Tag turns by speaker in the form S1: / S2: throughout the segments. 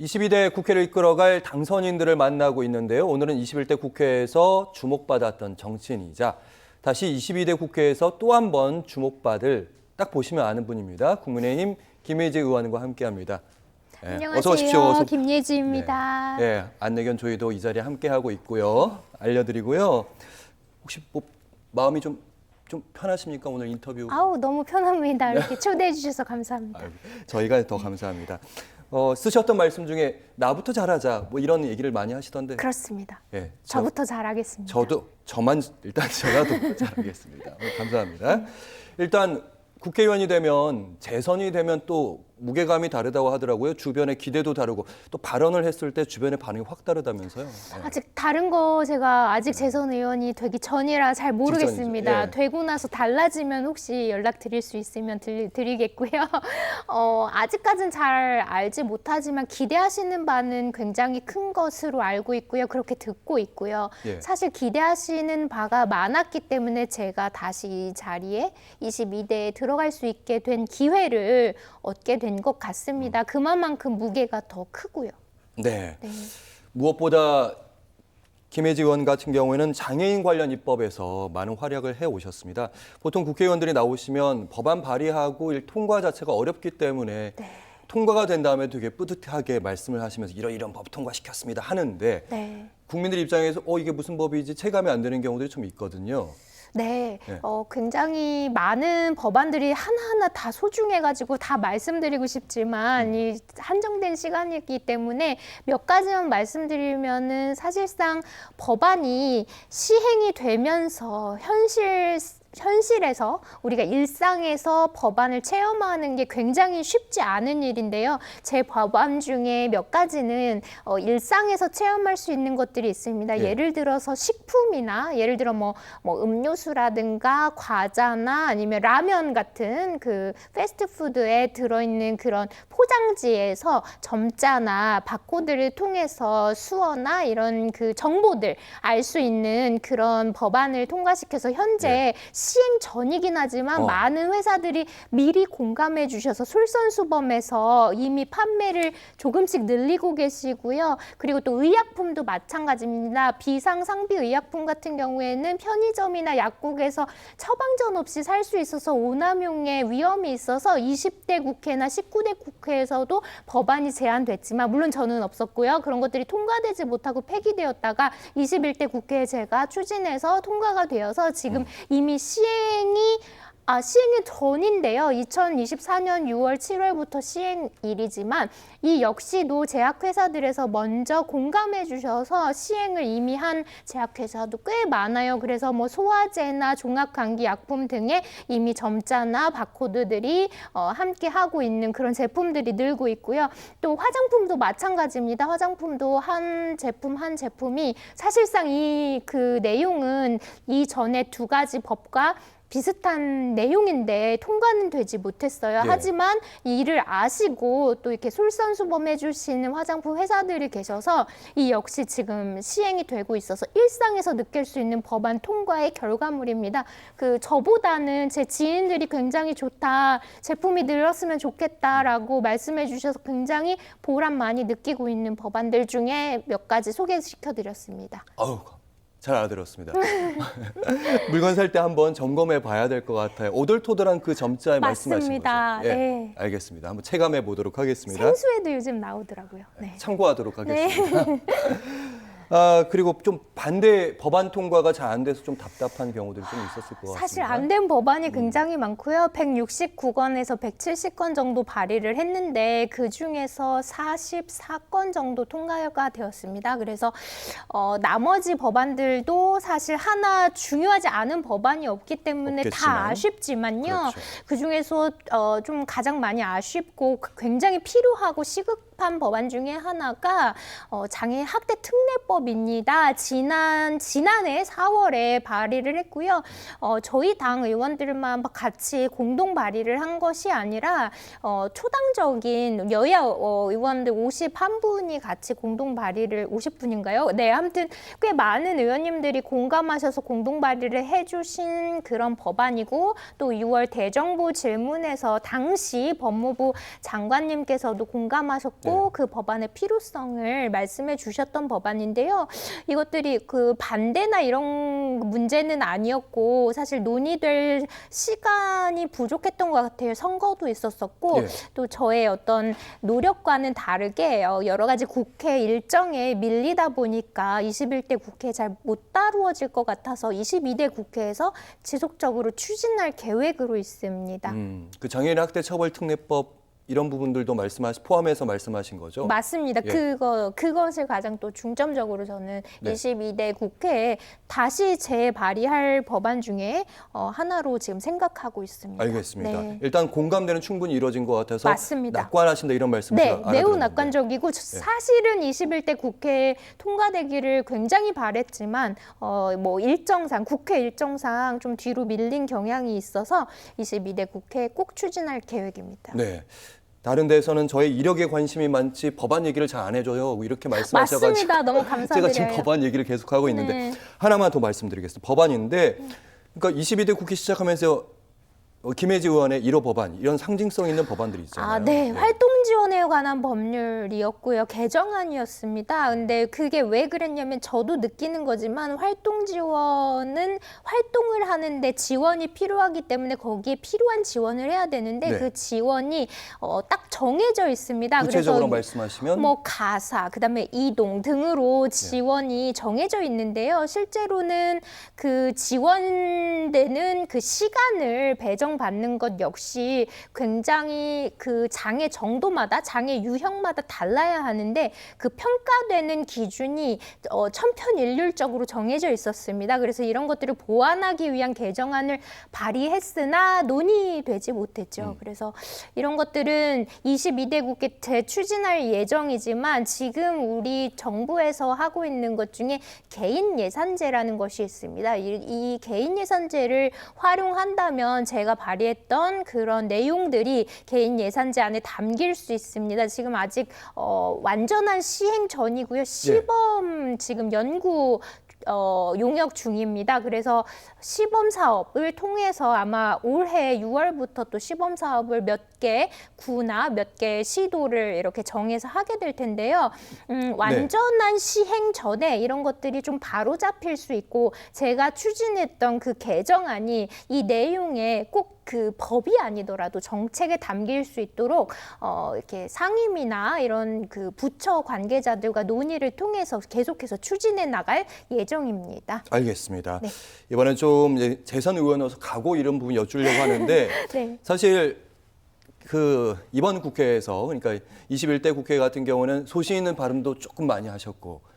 S1: 22대 국회를 이끌어갈 당선인들을 만나고 있는데요. 오늘은 21대 국회에서 주목받았던 정치인이자 다시 22대 국회에서 또 한 번 주목받을 딱 보시면 아는 분입니다. 국민의힘 김예지 의원과 함께합니다. 네,
S2: 안녕하세요.
S1: 어서 오십시오.
S2: 김예지입니다.
S1: 네, 안내견 저희도 이 자리에 함께하고 있고요. 알려드리고요. 혹시 뭐 마음이 좀 편하십니까? 오늘 인터뷰.
S2: 아우 너무 편합니다. 이렇게 초대해 주셔서 감사합니다.
S1: 저희가 더 감사합니다. 쓰셨던 말씀 중에 나부터 잘하자 뭐 이런 얘기를 많이 하시던데.
S2: 그렇습니다.
S1: 예,
S2: 저부터 잘하겠습니다.
S1: 일단 제가 더 잘하겠습니다. 감사합니다. 일단 국회의원이 되면 재선이 되면 또 무게감이 다르다고 하더라고요. 주변의 기대도 다르고 또 발언을 했을 때 주변의 반응이 확 다르다면서요. 예.
S2: 아직 다른 거 제가 아직 재선 의원이 되기 전이라 잘 모르겠습니다.
S1: 예.
S2: 되고 나서 달라지면 혹시 연락 드릴 수 있으면 드리겠고요. 아직까지는 잘 알지 못하지만 기대하시는 바는 굉장히 큰 것으로 알고 있고요. 그렇게 듣고 있고요.
S1: 예.
S2: 사실 기대하시는 바가 많았기 때문에 제가 다시 이 자리에 22대에 들어갈 수 있게 된 기회를 얻게 된 것 같습니다. 그만큼 무게가 더 크고요.
S1: 네.
S2: 네.
S1: 무엇보다 김혜지 의원 같은 경우에는 장애인 관련 입법에서 많은 활약을 해오셨습니다. 보통 국회의원들이 나오시면 법안 발의하고 통과 자체가 어렵기 때문에
S2: 네.
S1: 통과가 된 다음에 되게 뿌듯하게 말씀을 하시면서 이런 법 통과시켰습니다 하는데
S2: 네.
S1: 국민들 입장에서 이게 무슨 법이지 체감이 안 되는 경우들이 좀 있거든요.
S2: 네,
S1: 네.
S2: 굉장히 많은 법안들이 하나하나 다 소중해가지고 다 말씀드리고 싶지만 이 한정된 시간이기 때문에 몇 가지만 말씀드리면은 사실상 법안이 시행이 되면서 현실에서 우리가 일상에서 법안을 체험하는 게 굉장히 쉽지 않은 일인데요. 제 법안 중에 몇 가지는 일상에서 체험할 수 있는 것들이 있습니다.
S1: 예.
S2: 예를 들어서 식품이나 예를 들어 뭐 음료수라든가 과자나 아니면 라면 같은 그 패스트푸드에 들어있는 그런 포장지에서 점자나 바코드를 통해서 수어나 이런 그 정보들 알 수 있는 그런 법안을 통과시켜서 현재 시행 전이긴 하지만 많은 회사들이 미리 공감해 주셔서 솔선수범해서 이미 판매를 조금씩 늘리고 계시고요. 그리고 또 의약품도 마찬가지입니다. 비상상비 의약품 같은 경우에는 편의점이나 약국에서 처방전 없이 살 수 있어서 오남용의 위험이 있어서 20대 국회나 19대 국회에서도 법안이 제안됐지만 물론 저는 없었고요. 그런 것들이 통과되지 못하고 폐기되었다가 21대 국회에 제가 추진해서 통과가 되어서 지금 이미 시행이 전인데요. 2024년 6월, 7월부터 시행일이지만 이 역시도 제약회사들에서 먼저 공감해 주셔서 시행을 이미 한 제약회사도 꽤 많아요. 그래서 뭐 소화제나 종합감기약품 등에 이미 점자나 바코드들이 함께 하고 있는 그런 제품들이 늘고 있고요. 또 화장품도 마찬가지입니다. 화장품도 한 제품이 사실상 그 내용은 이전에 두 가지 법과 비슷한 내용인데 통과는 되지 못했어요.
S1: 예.
S2: 하지만 이 일을 아시고 또 이렇게 솔선수범해 주시는 화장품 회사들이 계셔서 이 역시 지금 시행이 되고 있어서 일상에서 느낄 수 있는 법안 통과의 결과물입니다. 저보다는 제 지인들이 굉장히 좋다, 제품이 늘었으면 좋겠다라고 말씀해 주셔서 굉장히 보람 많이 느끼고 있는 법안들 중에 몇 가지 소개시켜 드렸습니다.
S1: 잘 알아들었습니다. 물건 살 때 한번 점검해 봐야 될 것 같아요. 오돌토돌한 그 점자에 말씀하신 거죠.
S2: 맞습니다.
S1: 예,
S2: 네.
S1: 알겠습니다. 한번 체감해 보도록 하겠습니다.
S2: 생수에도 요즘 나오더라고요. 네.
S1: 참고하도록 하겠습니다. 그리고 좀 반대 법안 통과가 잘 안 돼서 좀 답답한 경우들이 좀 있었을 것 같습니다.
S2: 사실 안 된 법안이 굉장히 많고요. 169건에서 170건 정도 발의를 했는데 그중에서 44건 정도 통과가 되었습니다. 그래서 나머지 법안들도 사실 하나 중요하지 않은 법안이 없기 때문에
S1: 없겠지만.
S2: 다 아쉽지만요.
S1: 그렇죠.
S2: 그중에서 좀 가장 많이 아쉽고 굉장히 필요하고 시급한 법안 중에 하나가 장애 학대 특례법입니다. 지난해 4월에 발의를 했고요. 저희 당 의원들만 같이 공동 발의를 한 것이 아니라 초당적인 여야 의원들 51분이 같이 공동 발의를 50분인가요? 네, 아무튼 꽤 많은 의원님들이 공감하셔서 공동 발의를 해주신 그런 법안이고 또 6월 대정부 질문에서 당시 법무부 장관님께서도 공감하셨고
S1: 네.
S2: 그 법안의 필요성을 말씀해 주셨던 법안인데요. 이것들이 그 반대나 이런 문제는 아니었고 사실 논의될 시간이 부족했던 것 같아요. 선거도 있었었고
S1: 예.
S2: 또 저의 어떤 노력과는 다르게 여러 가지 국회 일정에 밀리다 보니까 21대 국회에 잘 못 다루어질 것 같아서 22대 국회에서 지속적으로 추진할 계획으로 있습니다.
S1: 그 장애인 학대 처벌 특례법 이런 부분들도 포함해서 말씀하신 거죠?
S2: 맞습니다.
S1: 예.
S2: 그것을 가장 또 중점적으로 저는
S1: 네.
S2: 22대 국회에 다시 재발의할 법안 중에 하나로 지금 생각하고 있습니다.
S1: 알겠습니다.
S2: 네.
S1: 일단 공감대는 충분히 이루어진 것 같아서
S2: 맞습니다.
S1: 낙관하신다 이런 말씀
S2: 네,
S1: 제가
S2: 매우
S1: 알아들었는데.
S2: 낙관적이고 사실은 21대 국회에 통과되기를 굉장히 바랬지만 뭐 일정상 국회 일정상 좀 뒤로 밀린 경향이 있어서 22대 국회에 꼭 추진할 계획입니다.
S1: 네. 다른 데서는 저의 이력에 관심이 많지 법안 얘기를 잘 안 해줘요. 이렇게 말씀하셔가지고
S2: 맞습니다. 너무 감사드려요.
S1: 제가 지금 법안 얘기를 계속하고 있는데
S2: 네.
S1: 하나만 더 말씀드리겠습니다. 법안인데 그러니까 22대 국회 시작하면서 김혜지 의원의 1호 법안 이런 상징성 있는 법안들이 있잖아요.
S2: 네. 활동 지원에 관한 법률이었고요. 개정안이었습니다. 근데 그게 왜 그랬냐면 저도 느끼는 거지만 활동 지원은 활동을 하는데 지원이 필요하기 때문에 거기에 필요한 지원을 해야 되는데
S1: 네.
S2: 그 지원이 딱 정해져 있습니다.
S1: 구체적으로
S2: 그래서
S1: 말씀하시면
S2: 뭐 가사, 그다음에 이동 등으로 지원이 정해져 있는데요. 실제로는 그 지원되는 그 시간을 배정받는 것 역시 굉장히 그 장애 정도마다 장애 유형마다 달라야 하는데 그 평가되는 기준이 천편일률적으로 정해져 있었습니다. 그래서 이런 것들을 보완하기 위한 개정안을 발의했으나 논의되지 못했죠. 그래서 이런 것들은 22대 국회 재추진할 예정이지만 지금 우리 정부에서 하고 있는 것 중에 개인 예산제라는 것이 있습니다. 이 개인 예산제를 활용한다면 제가 발의했던 그런 내용들이 개인 예산제 안에 담길 수 있습니다. 지금 아직 완전한 시행 전이고요. 시범 지금 연구 용역 중입니다. 그래서 시범 사업을 통해서 아마 올해 6월부터 또 시범 사업을 몇 개 구나 몇 개 시도를 이렇게 정해서 하게 될 텐데요. 완전한 시행 전에 이런 것들이 좀 바로 잡힐 수 있고 제가 추진했던 그 개정안이 이 내용에 꼭 그 법이 아니더라도 정책에 담길 수 있도록 이렇게 상임위나 이런 그 부처 관계자들과 논의를 통해서 계속해서 추진해 나갈 예정입니다.
S1: 알겠습니다.
S2: 네.
S1: 이번엔 좀 이제 재선 의원으로서 각오 이런 부분 여쭈려고 하는데
S2: 네.
S1: 사실 그 이번 국회에서 그러니까 21대 국회 같은 경우는 소신 있는 발언도 조금 많이 하셨고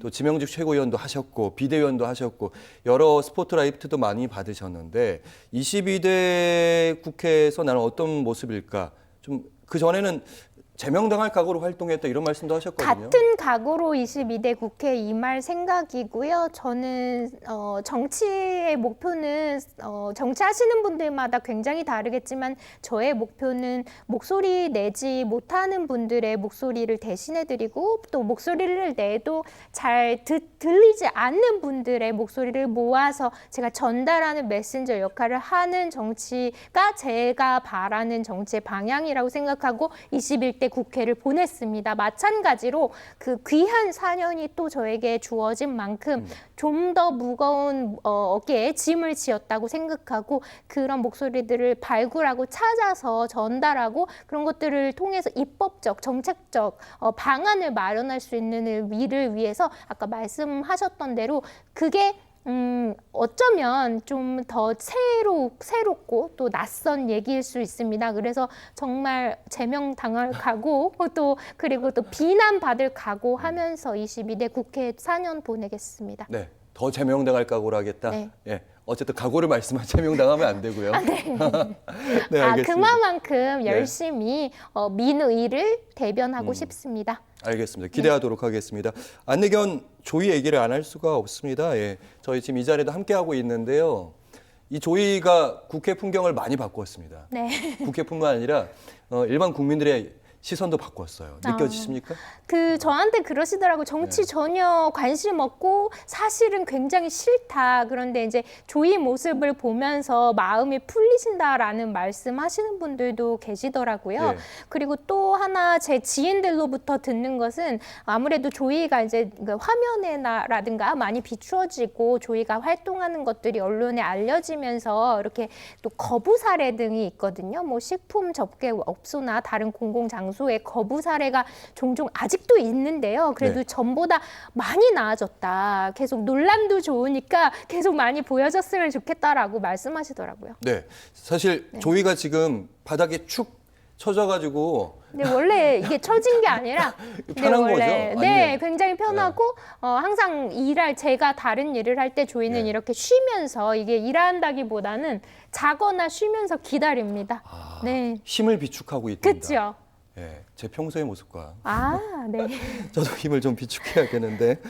S1: 또 지명직 최고위원도 하셨고 비대위원도 하셨고 여러 스포트라이트도 많이 받으셨는데 22대 국회에서 나는 어떤 모습일까? 좀 그 전에는 제명당할 각오로 활동했다 이런 말씀도 하셨거든요.
S2: 같은 각오로 22대 국회에 임할 생각이고요. 저는 정치의 목표는 정치하시는 분들마다 굉장히 다르겠지만 저의 목표는 목소리 내지 못하는 분들의 목소리를 대신해드리고 또 목소리를 내도 잘 들리지 않는 분들의 목소리를 모아서 제가 전달하는 메신저 역할을 하는 정치가 제가 바라는 정치의 방향이라고 생각하고 21대 국회를 보냈습니다. 마찬가지로 그 귀한 4년이 또 저에게 주어진 만큼 좀 더 무거운 어깨에 짐을 지었다고 생각하고 그런 목소리들을 발굴하고 찾아서 전달하고 그런 것들을 통해서 입법적, 정책적 방안을 마련할 수 있는 일을 위해서 아까 말씀하셨던 대로 그게 어쩌면 좀 더 새롭고 또 낯선 얘기일 수 있습니다. 그래서 정말 제명당할 각오 그리고 또 비난받을 각오 하면서 22대 국회 4년 보내겠습니다.
S1: 네, 더 제명당할 각오를 하겠다.
S2: 네.
S1: 예, 어쨌든 각오를 말씀하신 제명당하면 안 되고요. 네, 알겠습니다.
S2: 그만큼 열심히 민의를 대변하고 싶습니다.
S1: 알겠습니다. 기대하도록 하겠습니다. 안내견 조이 얘기를 안 할 수가 없습니다. 예, 저희 지금 이 자리에도 함께하고 있는데요. 이 조이가 국회 풍경을 많이 바꾸었습니다.
S2: 네.
S1: 국회뿐만 아니라 일반 국민들의 시선도 바꿨어요.
S2: 아.
S1: 느껴지십니까?
S2: 그 저한테 그러시더라고. 정치
S1: 네.
S2: 전혀 관심 없고 사실은 굉장히 싫다. 그런데 이제 조이 모습을 보면서 마음이 풀리신다라는 말씀하시는 분들도 계시더라고요.
S1: 네.
S2: 그리고 또 하나 제 지인들로부터 듣는 것은 아무래도 조이가 이제 그 화면에라든가 많이 비추어지고 조이가 활동하는 것들이 언론에 알려지면서 이렇게 또 거부 사례 등이 있거든요. 뭐 식품 접객 업소나 다른 공공 장소에 거부 사례가 종종 아직도 있는데요. 그래도
S1: 네.
S2: 전보다 많이 나아졌다. 계속 논란도 좋으니까 계속 많이 보여줬으면 좋겠다라고 말씀하시더라고요.
S1: 네. 사실 조이가 지금 바닥에 축 처져가지고
S2: 근데 원래 이게 처진 게 아니라
S1: 편한 거죠?
S2: 네,
S1: 아니면-
S2: 굉장히 편하고 항상 제가 다른 일을 할 때 조이는
S1: 네.
S2: 이렇게 쉬면서 이게 일한다기보다는 자거나 쉬면서 기다립니다.
S1: 아,
S2: 네.
S1: 힘을 비축하고 있다.
S2: 그렇죠.
S1: 예, 제 평소의 모습과
S2: 아, 네.
S1: 저도 힘을 좀 비축해야겠는데